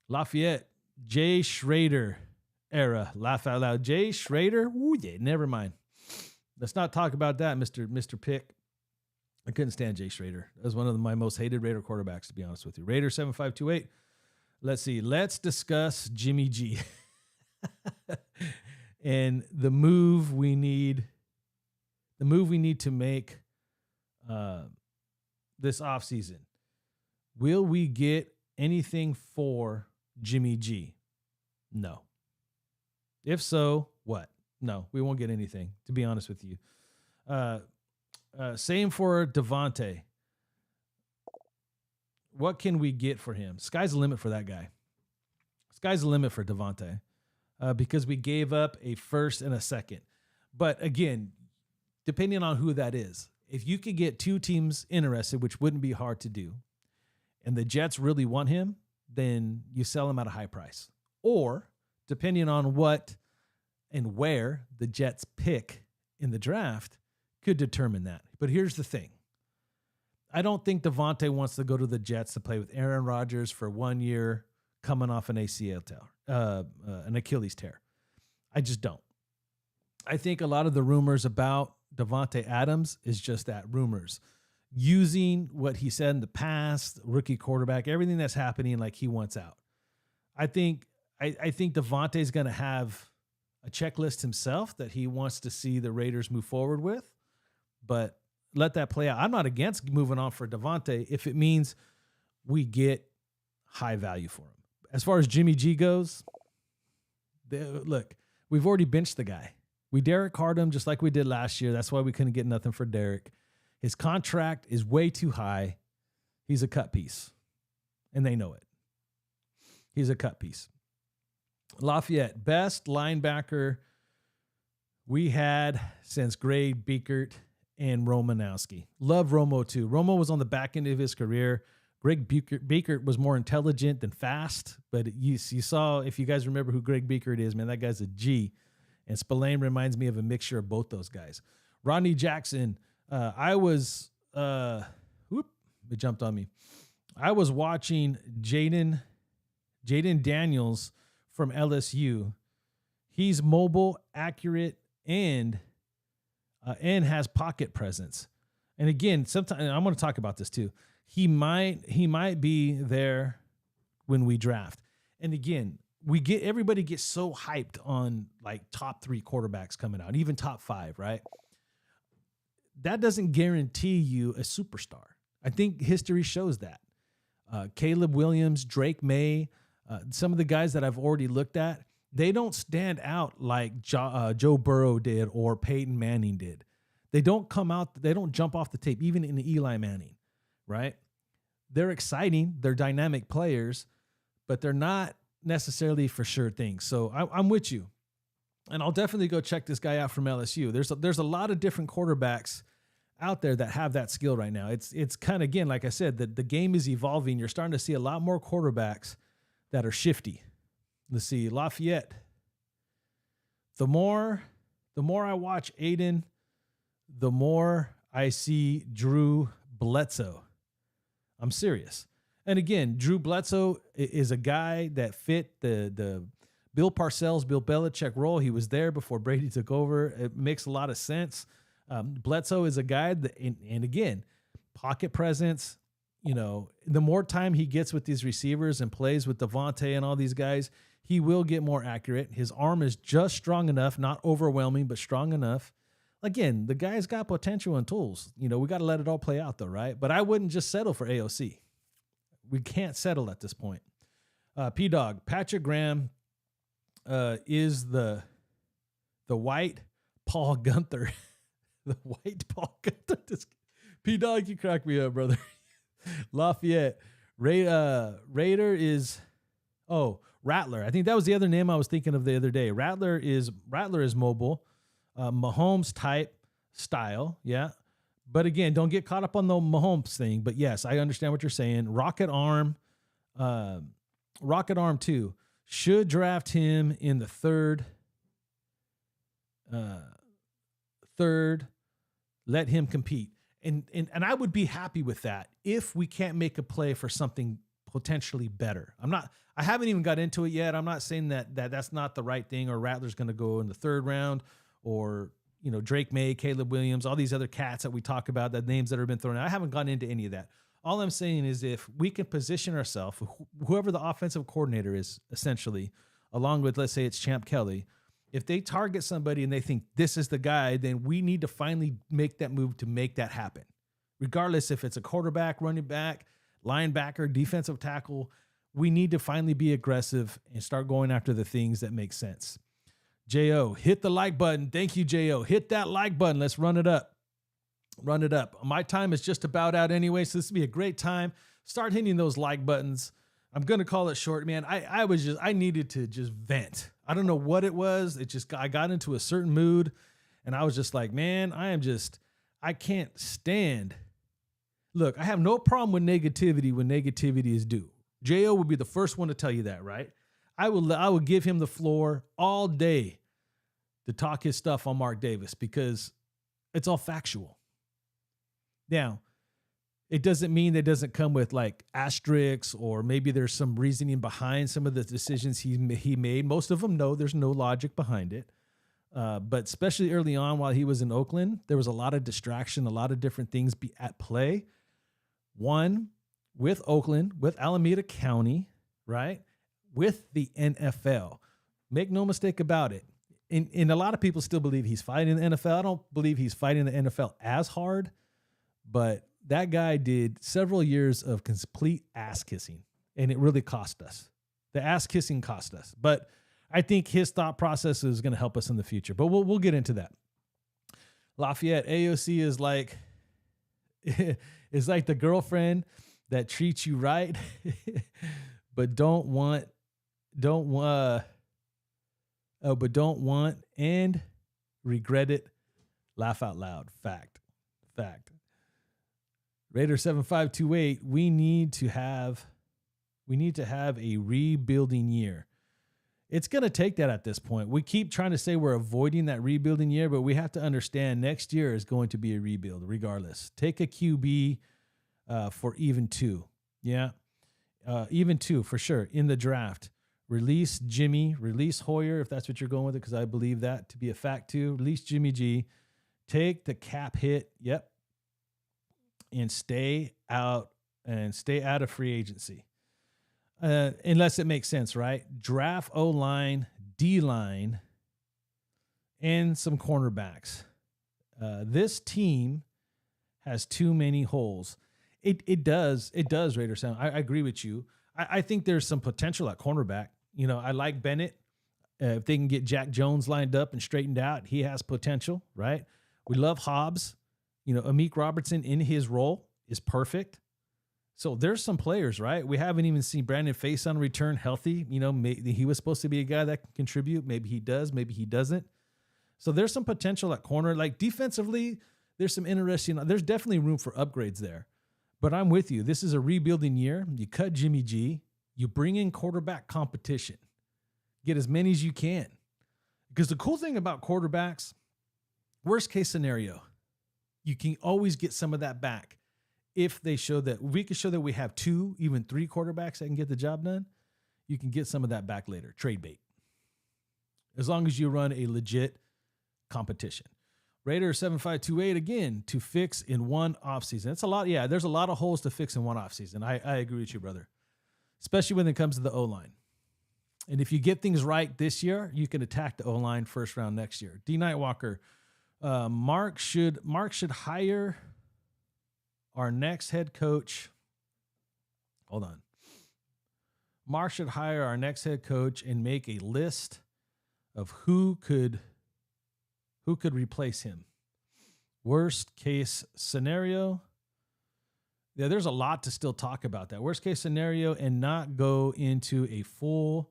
Lafayette, Jay Schrader era. Laugh out loud. Jay Schrader? Ooh, yeah, never mind. Let's not talk about that, Mr. Pick. I couldn't stand Jay Schrader. That was one of my most hated Raider quarterbacks, to be honest with you. Raider 7528. Let's see. Let's discuss Jimmy G. And the move we need to make this offseason. Will we get anything for Jimmy G? No. If so, what? No, we won't get anything, to be honest with you. Same for Devontae. What can we get for him? Sky's the limit for that guy. Sky's the limit for Devontae. Because we gave up a first and a second. But again, depending on who that is, if you could get two teams interested, which wouldn't be hard to do, and the Jets really want him, then you sell him at a high price. Or, depending on what and where the Jets pick in the draft, could determine that. But here's the thing. I don't think Devontae wants to go to the Jets to play with Aaron Rodgers for 1 year coming off an ACL tear, an Achilles tear. I just don't. I think a lot of the rumors about Devontae Adams is just that, rumors. Using what he said in the past, rookie quarterback, everything that's happening like he wants out. I think Devontae's going to have a checklist himself that he wants to see the Raiders move forward with, but let that play out. I'm not against moving on for Devontae if it means we get high value for him. As far as Jimmy G goes, look, we've already benched the guy. We Derek Carred him just like we did last year. That's why we couldn't get nothing for Derek. His contract is way too high. He's a cut piece, and they know it. He's a cut piece. Lafayette, best linebacker we had since Greg Biekert and Romanowski. Love Romo too. Romo was on the back end of his career. Greg Biekert was more intelligent than fast, but you saw, if you guys remember who Greg Biekert is, man, that guy's a G. And Spillane reminds me of a mixture of both those guys. Rodney Jackson, it jumped on me. I was watching Jaden Daniels from LSU. He's mobile, accurate, and has pocket presence. And again, sometimes I'm going to talk about this too. He might be there when we draft. And again, everybody gets so hyped on like top 3 quarterbacks coming out, even top 5, right? That doesn't guarantee you a superstar. I think history shows that. Caleb Williams, Drake May, some of the guys that I've already looked at, they don't stand out like Joe Burrow did or Peyton Manning did. They don't jump off the tape, even in Eli Manning, right? They're exciting, they're dynamic players, but they're not necessarily for sure things. So I'm with you. And I'll definitely go check this guy out from LSU. There's a lot of different quarterbacks out there that have that skill right now. It's kind of, again, like I said, the game is evolving. You're starting to see a lot more quarterbacks that are shifty. Let's see, Lafayette. The more I watch Aiden, the more I see Drew Bledsoe. I'm serious. And again, Drew Bledsoe is a guy that fit the Bill Parcells, Bill Belichick role. He was there before Brady took over. It makes a lot of sense. Bledsoe is a guy that, and again, pocket presence. You know, the more time he gets with these receivers and plays with Devontae and all these guys, he will get more accurate. His arm is just strong enough, not overwhelming, but strong enough. Again, the guy's got potential and tools. You know, we got to let it all play out though, right? But I wouldn't just settle for AOC. We can't settle at this point. P-Dog, Patrick Graham is the white Paul Gunther. The white Paul Gunther. P-Dog, you crack me up, brother. Lafayette. Raider is, Rattler. I think that was the other name I was thinking of the other day. Rattler is mobile. Mahomes type style, yeah. But again, don't get caught up on the Mahomes thing. But yes, I understand what you're saying. Rocket Arm 2 should draft him in the third. Let him compete, and I would be happy with that if we can't make a play for something potentially better. I haven't even got into it yet. I'm not saying that's not the right thing, or Rattler's going to go in the 3rd round, or, you know, Drake May, Caleb Williams, all these other cats that we talk about, the names that have been thrown out. I haven't gotten into any of that. All I'm saying is if we can position ourselves, whoever the offensive coordinator is, essentially, along with, let's say it's Champ Kelly, if they target somebody and they think this is the guy, then we need to finally make that move to make that happen. Regardless if it's a quarterback, running back, linebacker, defensive tackle, we need to finally be aggressive and start going after the things that make sense. J.O., hit the like button. Thank you, J.O. Hit that like button. Let's run it up. Run it up. My time is just about out anyway, so this will be a great time. Start hitting those like buttons. I'm going to call it short, man. I needed to just vent. I don't know what it was. I got into a certain mood, and I was just like, man, I can't stand. Look, I have no problem with negativity when negativity is due. J.O. would be the first one to tell you that, right? I will give him the floor all day to talk his stuff on Mark Davis because it's all factual. Now, it doesn't mean that it doesn't come with like asterisks, or maybe there's some reasoning behind some of the decisions he made. Most of them, no, there's no logic behind it. But especially early on while he was in Oakland, there was a lot of distraction, a lot of different things be at play. One, with Oakland, with Alameda County, right? With the NFL. Make no mistake about it. And a lot of people still believe he's fighting the NFL. I don't believe he's fighting the NFL as hard, but that guy did several years of complete ass kissing, and it really cost us. The ass kissing cost us. But I think his thought process is going to help us in the future. But we'll get into that. Lafayette, AOC is like the girlfriend that treats you right, but don't want but don't want and regret it. Laugh out loud. Fact. Raider 7528, we need to have a rebuilding year. It's going to take that at this point. We keep trying to say we're avoiding that rebuilding year, but we have to understand next year is going to be a rebuild regardless. Take a QB for even two. Yeah. Even two for sure in the draft. Release Jimmy, release Hoyer, if that's what you're going with it, because I believe that to be a fact too. Release Jimmy G. Take the cap hit. Yep. And stay out of free agency. Unless it makes sense, right? Draft O-line, D-line, and some cornerbacks. This team has too many holes. It does, Raider Sound. I agree with you. I think there's some potential at cornerback. You know, I like Bennett. If they can get Jack Jones lined up and straightened out, he has potential, right? We love Hobbs. You know, Amik Robertson in his role is perfect. So there's some players, right? We haven't even seen Brandon Faison return healthy. You know, he was supposed to be a guy that can contribute. Maybe he does. Maybe he doesn't. So there's some potential at corner. Like defensively, there's definitely room for upgrades there. But I'm with you. This is a rebuilding year. You cut Jimmy G. You bring in quarterback competition. Get as many as you can. Because the cool thing about quarterbacks, worst case scenario, you can always get some of that back. If we can show that we have 2, even 3 quarterbacks that can get the job done, you can get some of that back later. Trade bait. As long as you run a legit competition. Raider 7528, again, to fix in one offseason. It's a lot. Yeah, there's a lot of holes to fix in one offseason. I agree with you, brother. Especially when it comes to the O-line. And if you get things right this year, you can attack the O-line first round next year. D. Nightwalker, Mark should hire our next head coach. Hold on. Mark should hire our next head coach and make a list of who could replace him. Worst case scenario. Yeah, there's a lot to still talk about that. Worst case scenario and not go into a full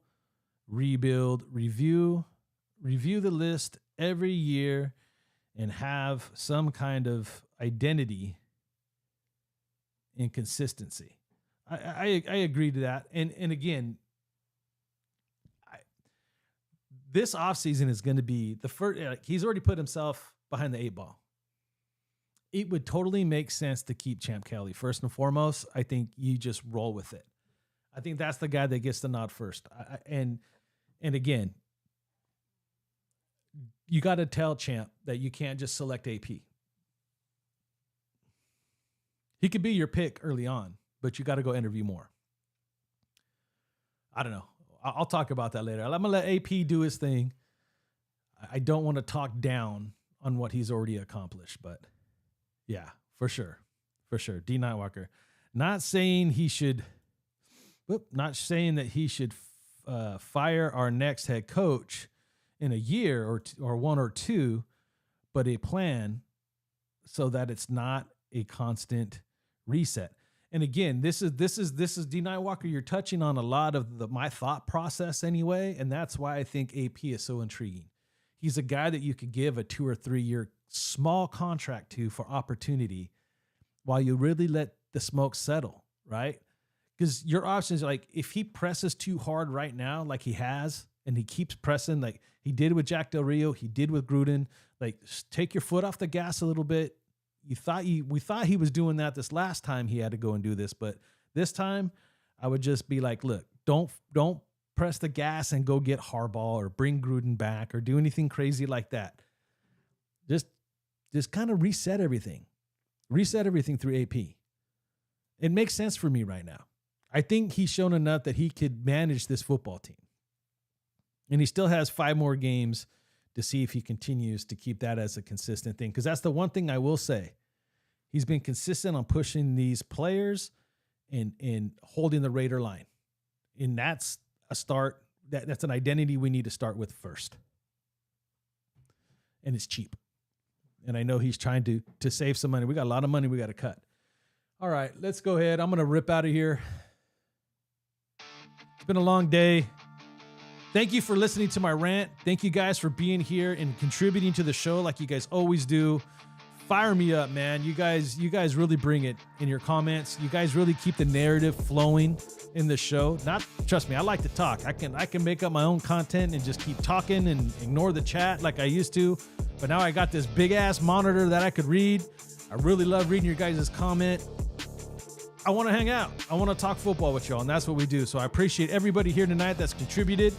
rebuild. Review the list every year and have some kind of identity and consistency. I agree to that. And again, this offseason is going to be the first. He's already put himself behind the 8 ball. It would totally make sense to keep Champ Kelly. First and foremost, I think you just roll with it. I think that's the guy that gets the nod first. And again, you got to tell Champ that you can't just select AP. He could be your pick early on, but you got to go interview more. I don't know. I'll talk about that later. I'm going to let AP do his thing. I don't want to talk down on what he's already accomplished, but yeah, for sure. For sure. D. Nightwalker. Not saying that he should fire our next head coach in a year or 1 or 2, but a plan so that it's not a constant reset. And again, this is D. Nightwalker. You're touching on a lot of my thought process anyway, and that's why I think AP is so intriguing. He's a guy that you could give a 2 or 3 year small contract to for opportunity while you really let the smoke settle, right? Because your options are like, if he presses too hard right now, like he has, and he keeps pressing, like he did with Jack Del Rio, he did with Gruden, like take your foot off the gas a little bit. We thought he was doing that this last time he had to go and do this, but this time I would just be like, look, don't press the gas and go get Harbaugh or bring Gruden back or do anything crazy like that. Just kind of reset everything through AP. It makes sense for me right now. I think he's shown enough that he could manage this football team. And he still has 5 more games to see if he continues to keep that as a consistent thing. Because that's the one thing I will say. He's been consistent on pushing these players and holding the Raider line. And that's a start. That's an identity we need to start with first. And it's cheap. And I know he's trying to save some money. We got a lot of money we got to cut. All right, let's go ahead. I'm going to rip out of here. It's been a long day. Thank you for listening to my rant. Thank you guys for being here and contributing to the show like you guys always do. Fire me up, man. You guys really bring it in your comments. You guys really keep the narrative flowing in the show. Trust me, I like to talk. I can make up my own content and just keep talking and ignore the chat like I used to. But now I got this big ass monitor that I could read. I really love reading your guys' comment. I want to hang out. I want to talk football with y'all, and that's what we do. So I appreciate everybody here tonight that's contributed.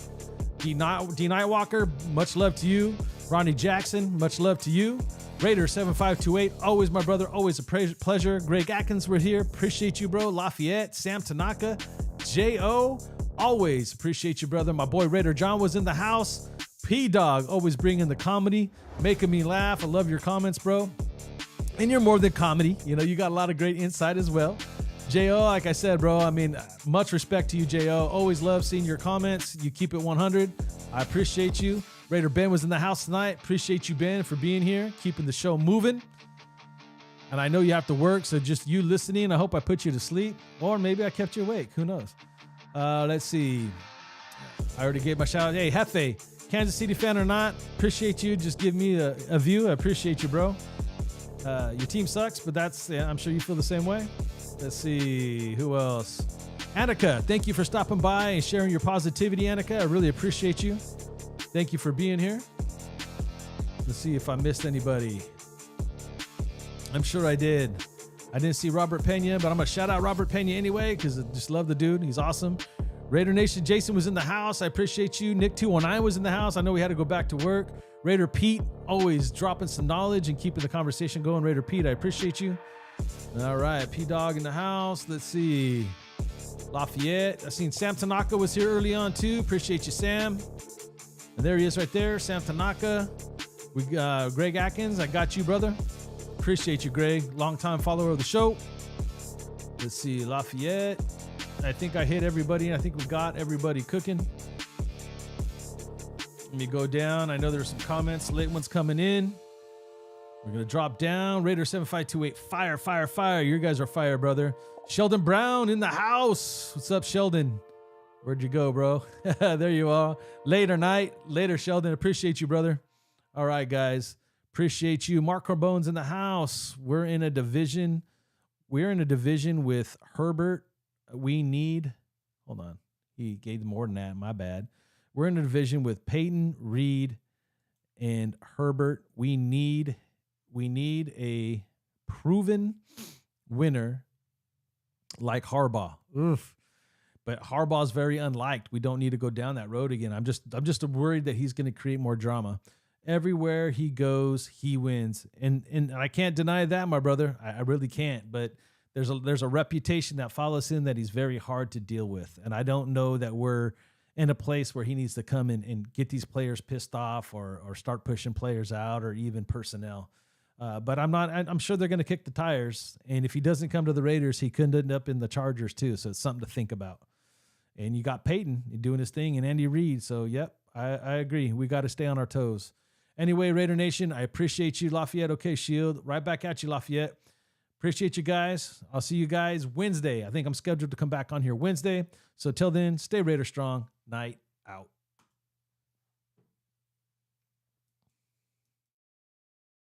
D Nightwalker, much love to you. Ronnie Jackson, much love to you. Raider 7528, always my brother, always a pleasure. Greg Atkins, we're here. Appreciate you, bro. Lafayette, Sam Tanaka, J.O., always appreciate you, brother. My boy Raider John was in the house. P-Dog, always bringing the comedy, making me laugh. I love your comments, bro. And you're more than comedy. You know, you got a lot of great insight as well. J.O., like I said, bro, I mean, much respect to you, J.O. Always love seeing your comments. You keep it 100. I appreciate you. Raider Ben was in the house tonight. Appreciate you, Ben, for being here, keeping the show moving. And I know you have to work, so just you listening, I hope I put you to sleep. Or maybe I kept you awake. Who knows? Let's see. I already gave my shout out. Hey, Hefe, Kansas City fan or not, appreciate you. Just give me a view. I appreciate you, bro. Your team sucks, but I'm sure you feel the same way. Let's see, who else? Annika, thank you for stopping by and sharing your positivity, Annika. I really appreciate you. Thank you for being here. Let's see if I missed anybody. I'm sure I did. I didn't see Robert Pena, but I'm going to shout out Robert Pena anyway because I just love the dude. He's awesome. Raider Nation, Jason was in the house. I appreciate you. Nick 219 was in the house. I know we had to go back to work. Raider Pete, always dropping some knowledge and keeping the conversation going. Raider Pete, I appreciate you. All right, P-Dog in the house. Let's see. Lafayette. I seen Sam Tanaka was here early on too. Appreciate you, Sam. And there he is right there, Sam Tanaka. We got Greg Atkins. I got you, brother. Appreciate you, Greg. Longtime follower of the show. Let's see, Lafayette. I think I hit everybody. I think we got everybody cooking. Let me go down. I know there's some comments. Late ones coming in. We're going to drop down. Raider 7528. Fire, fire, fire. You guys are fire, brother. Sheldon Brown in the house. What's up, Sheldon? Where'd you go, bro? There you are. Later night. Later, Sheldon. Appreciate you, brother. All right, guys. Appreciate you. Mark Carbone's in the house. We're in a division. We're in a division with Herbert. Hold on. He gave more than that. My bad. We're in a division with Peyton, Reed, and Herbert. We need a proven winner like Harbaugh. Oof. But Harbaugh's very unliked. We don't need to go down that road again. I'm just worried that he's going to create more drama. Everywhere he goes, he wins. And I can't deny that, my brother. I really can't. But there's a reputation that follows him that he's very hard to deal with. And I don't know that we're in a place where he needs to come in and get these players pissed off or start pushing players out or even personnel. But I'm sure they're going to kick the tires. And if he doesn't come to the Raiders, he could end up in the Chargers too. So it's something to think about. And you got Peyton doing his thing and Andy Reid. So, yep, I agree. We got to stay on our toes. Anyway, Raider Nation, I appreciate you, Lafayette. Okay, Shield. Right back at you, Lafayette. Appreciate you guys. I'll see you guys Wednesday. I think I'm scheduled to come back on here Wednesday. So till then, stay Raider strong. Night out.